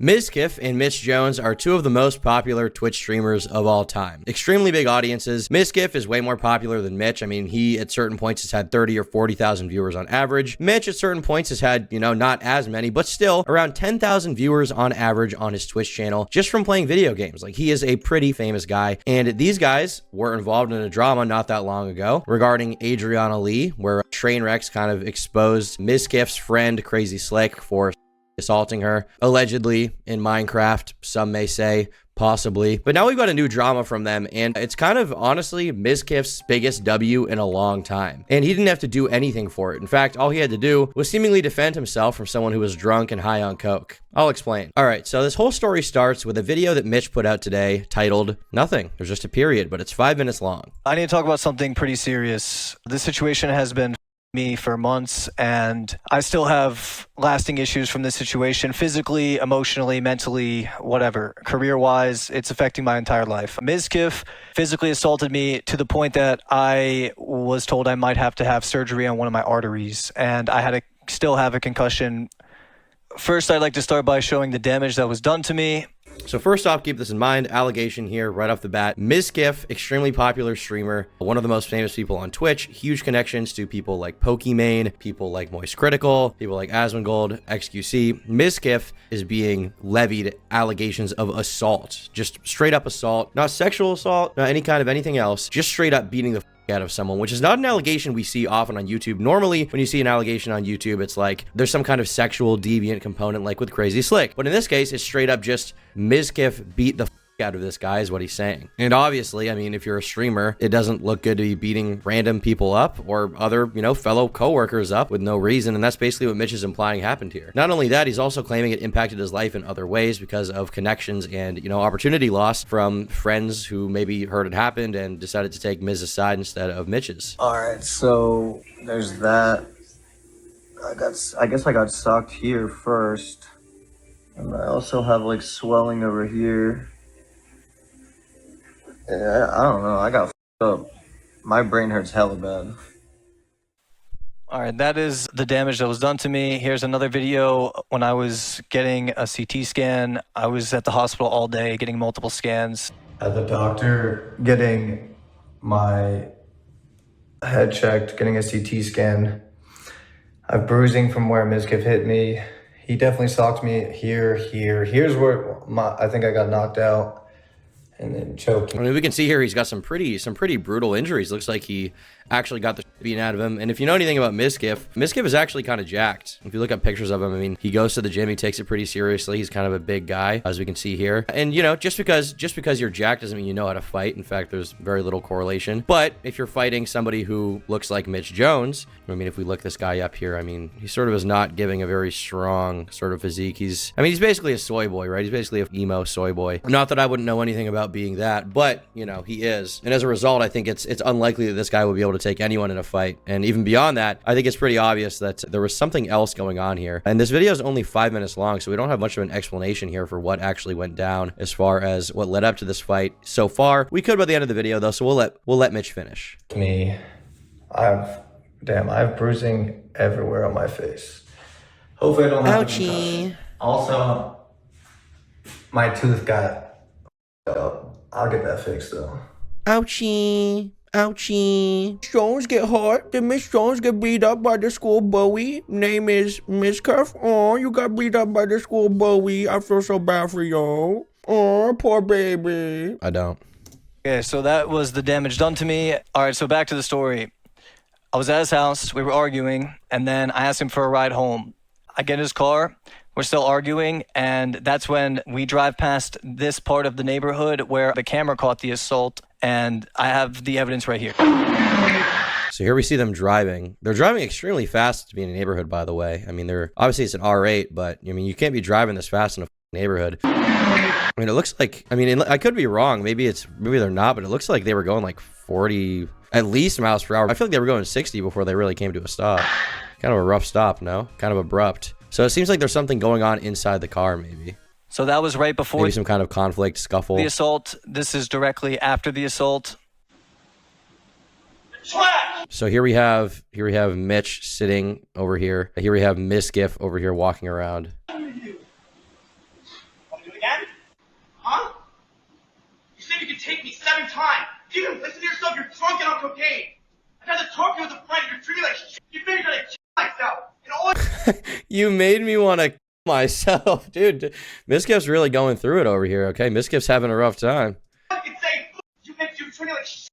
Mizkif and Mitch Jones are two of the most popular Twitch streamers of all time. Extremely big audiences. Mizkif is way more popular than Mitch. I mean, he at certain points has had 30 or 40,000 viewers on average. Mitch at certain points has had, not as many, but still around 10,000 viewers on average on his Twitch channel just from playing video games. Like, he is a pretty famous guy. And these guys were involved in a drama not that long ago regarding Adriana Lee, where Trainwrecks kind of exposed Mizkif's friend Crazy Slick for assaulting her, allegedly in Minecraft, some may say, possibly. But now we've got a new drama from them, and it's kind of, honestly, Mizkif's biggest W in a long time. And he didn't have to do anything for it. In fact, all he had to do was seemingly defend himself from someone who was drunk and high on coke. I'll explain. All right, so this whole story starts with a video that Mitch put out today titled Nothing. There's just a period, but it's 5 minutes long. I need to talk about something pretty serious. This situation has been me for months, and I still have lasting issues from this situation, physically, emotionally, mentally, whatever. Career-wise, it's affecting my entire life. Mizkif physically assaulted me to the point that I was told I might have to have surgery on one of my arteries, and I had to still have a concussion. First, I'd like to start by showing the damage that was done to me. So first off, keep this in mind, allegation here right off the bat. Mizkif, extremely popular streamer, one of the most famous people on Twitch, huge connections to people like Pokimane, people like Moist Critical, people like Asmongold, XQC. Mizkif is being levied allegations of assault, just straight up assault, not sexual assault, not any kind of anything else, just straight up beating the out of someone, which is not an allegation we see often on YouTube. Normally, when you see an allegation on YouTube, it's like there's some kind of sexual deviant component, like with Crazy Slick. But in this case, it's straight up just Mizkif beat the out of this guy is what he's saying. And obviously, I mean, if you're a streamer, it doesn't look good to be beating random people up or other, fellow coworkers up with no reason. And that's basically what Mitch is implying happened here. Not only that, he's also claiming it impacted his life in other ways because of connections and, opportunity loss from friends who maybe heard it happened and decided to take Miz's side instead of Mitch's. All right, so there's that. I guess I got socked here first. And I also have like swelling over here. Yeah, I don't know. I got f***ed up. My brain hurts hella bad. All right, that is the damage that was done to me. Here's another video when I was getting a CT scan. I was at the hospital all day getting multiple scans. At the doctor, getting my head checked, getting a CT scan. I have bruising from where Mizkif hit me. He definitely socked me here. Here's where I think I got knocked out. And then choking. I mean, we can see here he's got some pretty brutal injuries. Looks like he actually got the beaten out of him. And if you know anything about Mizkif is actually kind of jacked. If you look up pictures of him, I mean, he goes to the gym, he takes it pretty seriously. He's kind of a big guy, as we can see here. And just because you're jacked doesn't mean you know how to fight. In fact, there's very little correlation. But if you're fighting somebody who looks like Mitch Jones, I mean, if we look this guy up here, I mean, he sort of is not giving a very strong sort of physique. He's basically a soy boy, right? He's basically a emo soy boy. Not that I wouldn't know anything about being that, but he is. And as a result, I think it's unlikely that this guy will be able to take anyone in a fight. And even beyond that, I think it's pretty obvious that there was something else going on here. And this video is only 5 minutes long, so we don't have much of an explanation here for what actually went down as far as what led up to this fight so far. We could by the end of the video though, so we'll let Mitch finish. Me, I have bruising everywhere on my face. Hopefully I don't have Ouchie. Also, my tooth got up. I'll get that fixed though. Ouchie. Ouchie. Jones get hurt? Did Miss Jones get beat up by the school bully? Name is Mizkif. Oh, you got beat up by the school bully. I feel so bad for you. Oh, poor baby. I don't. Okay, so that was the damage done to me. All right, so back to the story. I was at his house, we were arguing, and then I asked him for a ride home. I get in his car, we're still arguing, and that's when we drive past this part of the neighborhood where the camera caught the assault, and I have the evidence right here. So here we see them driving. They're driving extremely fast to be in a neighborhood, by the way. I mean, obviously it's an R8, but I mean, you can't be driving this fast in a neighborhood. I mean, it looks like, I could be wrong. Maybe they're not, but it looks like they were going like 40, at least miles per hour. I feel like they were going 60 before they really came to a stop. Kind of a rough stop, no? Kind of abrupt. So it seems like there's something going on inside the car, maybe. So that was right before maybe some kind of conflict, scuffle. The assault. This is directly after the assault. So here we have Mitch sitting over here. Here we have Mizkif over here walking around. times. You even listen to yourself, you're drunk and on cocaine. I tried to talk to you as a friend, you're treating me like shit. You made me try to kill myself. And all You made me want to kill myself. Dude, Mizkif's really going through it over here, okay? Mizkif's having a rough time. I can say, you treat me like shit.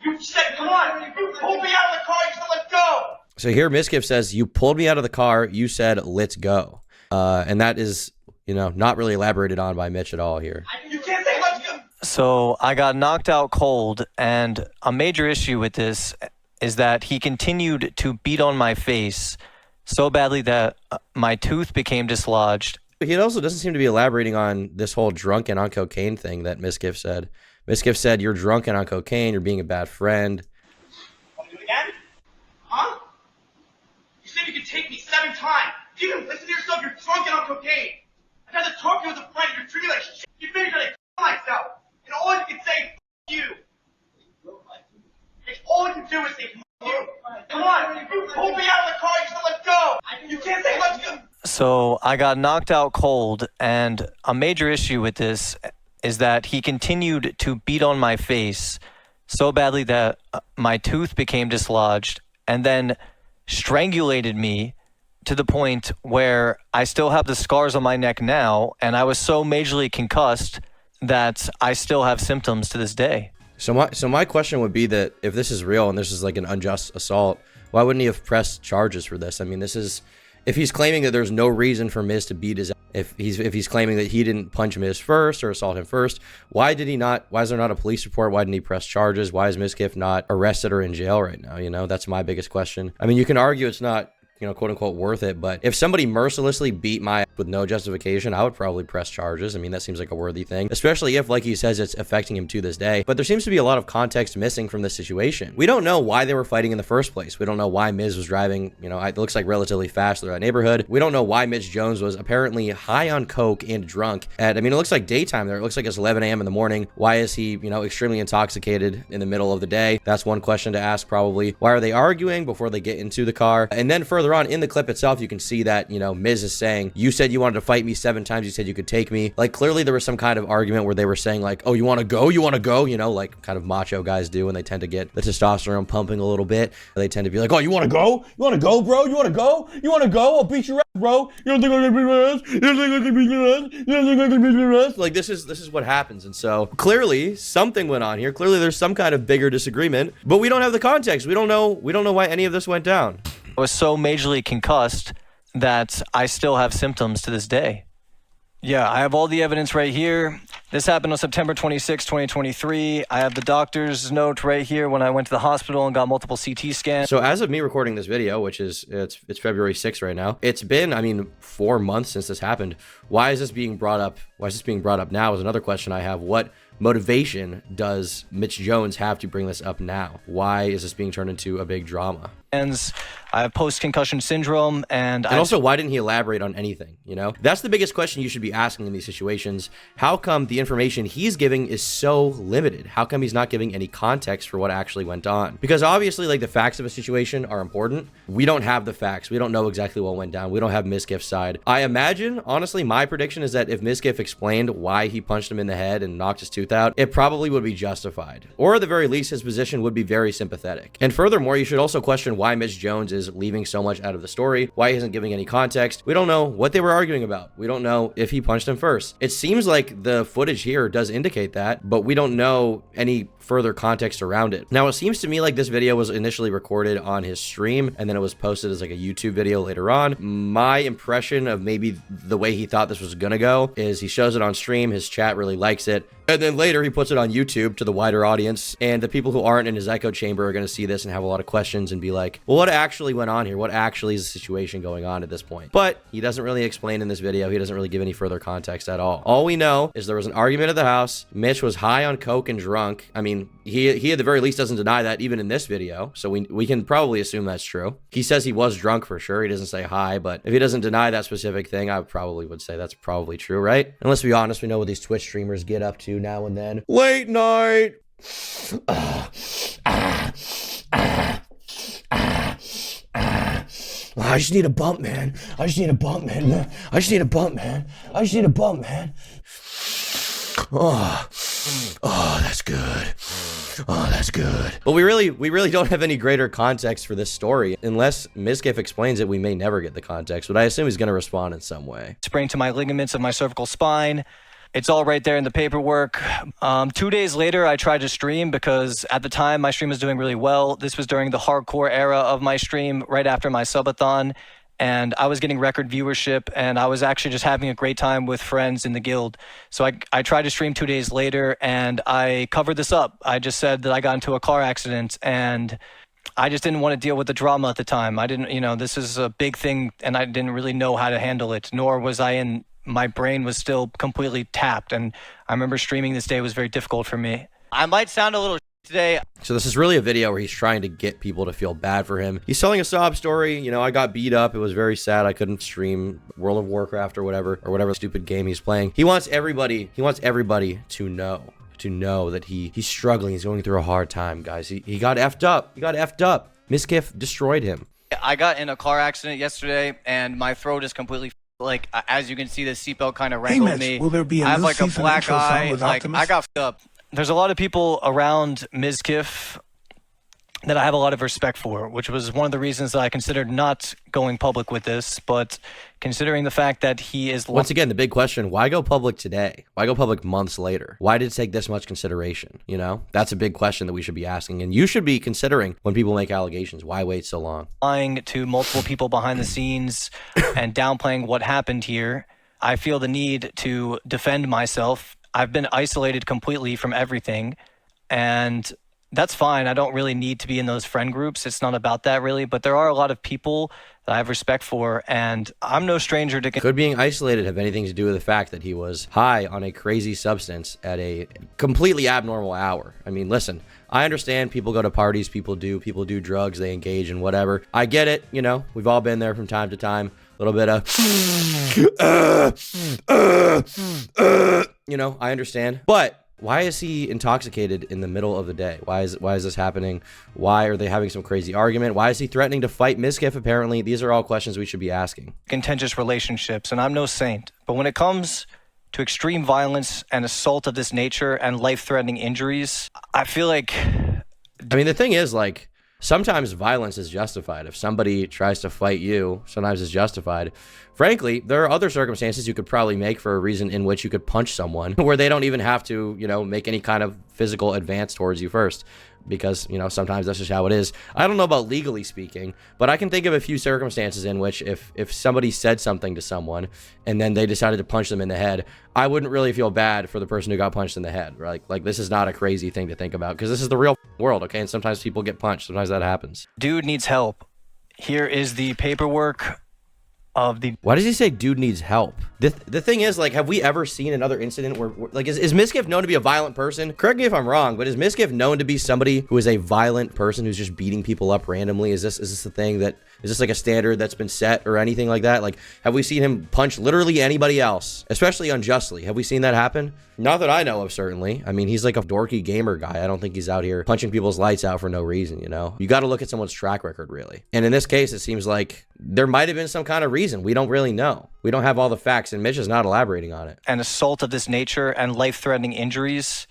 You said, come on, you pulled me out of the car, you said, let's go. So here Mizkif says, you pulled me out of the car, you said, let's go. And that is, you know, not really elaborated on by Mitch at all here. You can't say let's go. So I got knocked out cold, and a major issue with this is that he continued to beat on my face so badly that my tooth became dislodged. He also doesn't seem to be elaborating on this whole drunk and on cocaine thing that Mizkif said. Mizkif said, you're drunk and on cocaine, you're being a bad friend. Want to do it again? Huh? You said you could take me 7 times. You even listen to yourself, you're drunk and on cocaine. I tried to talk to you as a friend, you're treating me like shit. You made me try to kill myself. And all you can say is you. It's all you can do is say you. Come on, you pulled me out of the car, you said let's go. You can't say let's go. So I got knocked out cold, and a major issue with this is that he continued to beat on my face so badly that my tooth became dislodged, and then strangulated me to the point where I still have the scars on my neck now, and I was so majorly concussed that I still have symptoms to this day. So my question would be that if this is real and this is like an unjust assault, why wouldn't he have pressed charges for this? I mean, this is, if he's claiming that there's no reason for Miz to beat his, if he's claiming that he didn't punch Miz first or assault him first, why is there not a police report? Why didn't he press charges? Why is Mizkif not arrested or in jail right now? You know, that's my biggest question. I mean, you can argue it's not, you know, quote unquote worth it, but if somebody mercilessly beat my ass with no justification, I would probably press charges. I mean, that seems like a worthy thing, especially if, like he says, it's affecting him to this day. But there seems to be a lot of context missing from this situation. We don't know why they were fighting in the first place. We don't know why Miz was driving, you know, it looks like relatively fast through that neighborhood. We don't know why Mitch Jones was apparently high on coke and drunk at, I mean, it looks like daytime there. It looks like it's 11 a.m. in the morning. Why is he, you know, extremely intoxicated in the middle of the day? That's one question to ask probably. Why are they arguing before they get into the car? And then further on in the clip itself, you can see that, you know, Miz is saying, you said you wanted to fight me 7 times. You said you could take me. Like, clearly there was some kind of argument where they were saying like, oh, you want to go? You want to go? You know, like kind of macho guys do when they tend to get the testosterone pumping a little bit. They tend to be like, oh, you want to go? You want to go, bro? You want to go? You want to go? I'll beat your ass, bro. You don't think I'm gonna beat your ass? You don't think I'm gonna beat your ass? You don't think I'm gonna beat your ass? Like, this is what happens. And so clearly something went on here. Clearly there's some kind of bigger disagreement, but we don't have the context. We don't know why any of this went down. I was so majorly concussed that I still have symptoms to this day. Yeah, I have all the evidence right here. This happened on September 26, 2023. I have the doctor's note right here when I went to the hospital and got multiple CT scans. So as of me recording this video, which is, it's February 6th right now, it's been, I mean, 4 months since this happened. Why is this being brought up? Why is this being brought up now is another question I have. What motivation does Mitch Jones have to bring this up now? Why is this being turned into a big drama? I have post-concussion syndrome, and also, why didn't he elaborate on anything? You know, that's the biggest question you should be asking in these situations. How come the information he's giving is so limited? How come he's not giving any context for what actually went on? Because obviously, like, the facts of a situation are important. We don't have the facts. We don't know exactly what went down. We don't have Mizkif's side. I imagine, honestly, my prediction is that if Mizkif explained why he punched him in the head and knocked his tooth out, it probably would be justified. Or at the very least, his position would be very sympathetic. And furthermore, you should also question why Mitch Jones is leaving so much out of the story, why he isn't giving any context. We don't know what they were arguing about. We don't know if he punched him first. It seems like the footage here does indicate that, but we don't know any further context around it. Now, it seems to me like this video was initially recorded on his stream and then it was posted as like a YouTube video later on. My impression of maybe the way he thought this was gonna go is he shows it on stream, his chat really likes it, and then later he puts it on YouTube to the wider audience, and the people who aren't in his echo chamber are going to see this and have a lot of questions and be like, well, what actually went on here? What actually is the situation going on at this point? But he doesn't really explain in this video. He doesn't really give any further context at all. All we know is there was an argument at the house. Mitch was high on coke and drunk. I mean, he at the very least doesn't deny that even in this video, so we can probably assume that's true. He says he was drunk for sure. He doesn't say high, but if he doesn't deny that specific thing, I probably would say that's probably true, right? And let's be honest, we know what these Twitch streamers get up to now and then. Late night. I just need a bump, man. I just need a bump, man. I just need a bump, man. I just need a bump, man. Oh, oh, that's good. Oh, that's good. But we really don't have any greater context for this story. Unless Mizkif explains it, we may never get the context, but I assume he's going to respond in some way. Sprain to my ligaments of my cervical spine. It's all right there in the paperwork. 2 days later, I tried to stream because at the time my stream was doing really well. This was during the hardcore era of my stream, right after my subathon. And I was getting record viewership, and I was actually just having a great time with friends in the guild. So I tried to stream 2 days later, and I covered this up. I just said that I got into a car accident, and I just didn't want to deal with the drama at the time. I didn't, this is a big thing, and I didn't really know how to handle it, nor was my brain was still completely tapped. And I remember streaming this day was very difficult for me. I might sound a little today. So this is really a video where he's trying to get people to feel bad for him. He's telling a sob story. I got beat up. It was very sad. I couldn't stream World of Warcraft or whatever stupid game he's playing. He wants everybody to know that he's struggling. He's going through a hard time, guys. He got effed up. Mizkif destroyed him. I got in a car accident yesterday, and my throat is completely as you can see, the seatbelt kind of wrangled me. Will there be a I have new a season black intro song eye. with I Optimus? got f***ed up. There's a lot of people around Mizkif that I have a lot of respect for, which was one of the reasons that I considered not going public with this. But considering the fact that he is... Once again, the big question, why go public today? Why go public months later? Why did it take this much consideration? That's a big question that we should be asking. And you should be considering when people make allegations. Why wait so long? Lying to multiple people behind the scenes and downplaying what happened here. I feel the need to defend myself. I've been isolated completely from everything, and that's fine. I don't really need to be in those friend groups. It's not about that really, but there are a lot of people that I have respect for, and I'm no stranger to... Could being isolated have anything to do with the fact that he was high on a crazy substance at a completely abnormal hour? I mean, listen, I understand people go to parties, people do drugs, they engage in whatever. I get it, we've all been there from time to time. A little bit of, I understand. But why is he intoxicated in the middle of the day? Why is this happening? Why are they having some crazy argument? Why is he threatening to fight Mizkif? Apparently, these are all questions we should be asking. Contentious relationships, and I'm no saint. But when it comes to extreme violence and assault of this nature and life-threatening injuries, I feel like... I mean, the thing is, sometimes violence is justified. If somebody tries to fight you, sometimes it's justified. Frankly, there are other circumstances you could probably make for a reason in which you could punch someone where they don't even have to, make any kind of physical advance towards you first. Because, sometimes that's just how it is. I don't know about legally speaking, but I can think of a few circumstances in which if somebody said something to someone and then they decided to punch them in the head, I wouldn't really feel bad for the person who got punched in the head. Right? Like this is not a crazy thing to think about because this is the real world, okay? And sometimes people get punched. Sometimes that happens. Dude needs help. Here is the paperwork of the... Why does he say dude needs help? The thing is, have we ever seen another incident where is Mizkif known to be a violent person? Correct me if I'm wrong, but is Mizkif known to be somebody who is a violent person who's just beating people up randomly? Is this the thing that... Is this a standard that's been set or anything like that? Have we seen him punch literally anybody else, especially unjustly? Have we seen that happen? Not that I know of, certainly. I mean, he's like a dorky gamer guy. I don't think he's out here punching people's lights out for no reason, You got to look at someone's track record, really. And in this case, it seems like there might have been some kind of reason. We don't really know. We don't have all the facts, and Mitch is not elaborating on it. An assault of this nature and life-threatening injuries.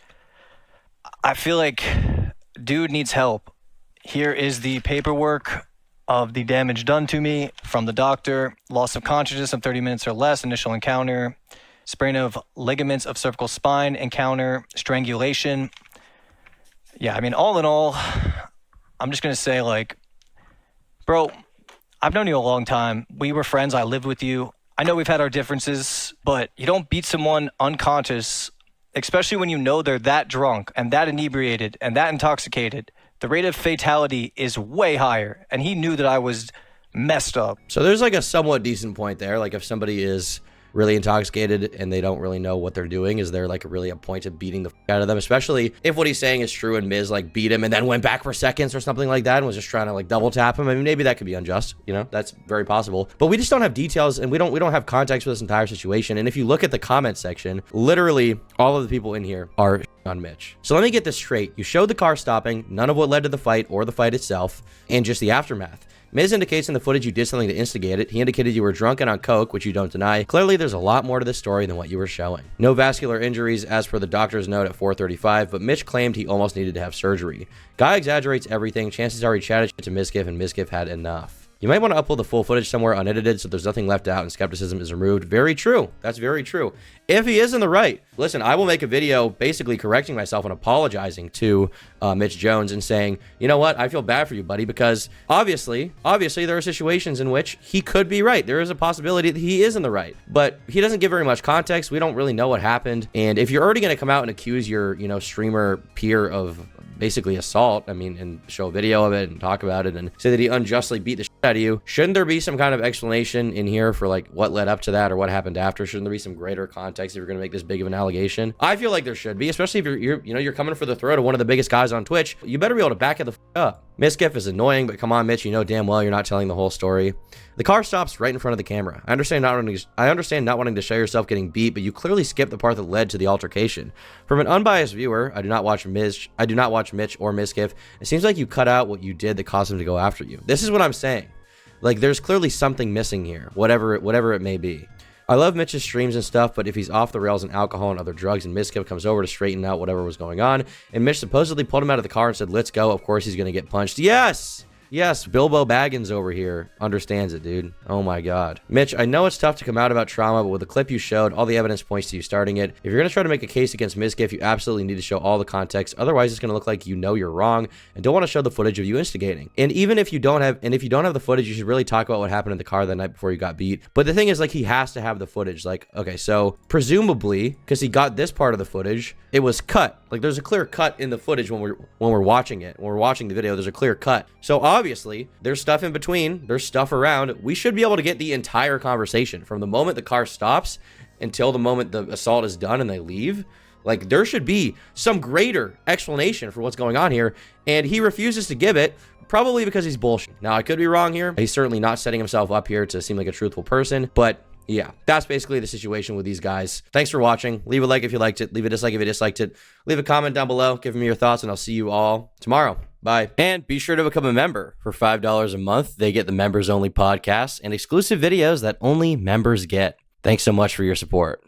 I feel like dude needs help. Here is the paperwork of the damage done to me from the doctor. Loss of consciousness of 30 minutes or less, initial encounter. Sprain of ligaments of cervical spine, encounter. Strangulation. Yeah, I mean, all in all, I'm just going to say, bro, I've known you a long time. We were friends. I lived with you. I know we've had our differences, but you don't beat someone unconscious, especially when you know they're that drunk and that inebriated and that intoxicated. The rate of fatality is way higher, and he knew that I was messed up. So there's a somewhat decent point there. If somebody is really intoxicated and they don't really know what they're doing, is there really a point of beating the out of them, especially if what he's saying is true and Miz beat him and then went back for seconds or something like that and was just trying to double tap him? I mean, maybe that could be unjust, that's very possible, but we just don't have details and we don't have context for this entire situation. And if you look at the comment section, literally all of the people in here are on Mitch. So let me get this straight. You showed the car stopping, none of what led to the fight or the fight itself, and just the aftermath. Miz indicates in the footage you did something to instigate it. He indicated you were drunk and on coke, which you don't deny. Clearly, there's a lot more to this story than what you were showing. No vascular injuries as per the doctor's note at 4:35, but Mitch claimed he almost needed to have surgery. Guy exaggerates everything. Chances are he chatted shit to Mizkif and Mizkif had enough. You might want to upload the full footage somewhere unedited so there's nothing left out and skepticism is removed. Very true. That's very true. If he is in the right, listen, I will make a video basically correcting myself and apologizing to Mitch Jones and saying, you know what, I feel bad for you, buddy, because obviously there are situations in which he could be right. There is a possibility that he is in the right, but he doesn't give very much context. We don't really know what happened. And if you're already going to come out and accuse your, streamer peer of basically assault, and show a video of it and talk about it and say that he unjustly beat the shit out of you, shouldn't there be some kind of explanation in here for like what led up to that or what happened after? Shouldn't there be some greater context if you're going to make this big of an allegation? I feel like there should be, especially if you're coming for the throat of one of the biggest guys on Twitch. You better be able to back it the up. Mizkif is annoying, but come on, Mitch, you know damn well you're not telling the whole story. The car stops right in front of the camera. I understand not wanting to show yourself getting beat, but you clearly skipped the part that led to the altercation. From an unbiased viewer, I do not watch Mitch or Mizkif. It seems like you cut out what you did that caused him to go after you. This is what I'm saying. Like, there's clearly something missing here, whatever it may be. I love Mitch's streams and stuff, but if he's off the rails in alcohol and other drugs and Mizkif comes over to straighten out whatever was going on, and Mitch supposedly pulled him out of the car and said, let's go, of course he's going to get punched. Yes, Bilbo Baggins over here understands it, dude. Oh my God. Mitch, I know it's tough to come out about trauma, but with the clip you showed, all the evidence points to you starting it. If you're going to try to make a case against Mizkif, you absolutely need to show all the context. Otherwise, it's going to look like you know you're wrong and don't want to show the footage of you instigating. And even if you don't have the footage, you should really talk about what happened in the car the night before you got beat. But the thing is, like, he has to have the footage. Like, okay, so presumably, because he got this part of the footage, it was cut. Like, there's a clear cut in the footage when we're watching it. When we're watching the video, there's a clear cut. So obviously, there's stuff in between. There's stuff around. We should be able to get the entire conversation from the moment the car stops until the moment the assault is done and they leave. Like, there should be some greater explanation for what's going on here, and he refuses to give it, probably because he's bullshit. Now, I could be wrong here. He's certainly not setting himself up here to seem like a truthful person, but yeah, that's basically the situation with these guys. Thanks for watching. Leave a like if you liked it. Leave a dislike if you disliked it. Leave a comment down below. Give me your thoughts, and I'll see you all tomorrow. Bye. And be sure to become a member. For $5 a month, they get the members-only podcasts and exclusive videos that only members get. Thanks so much for your support.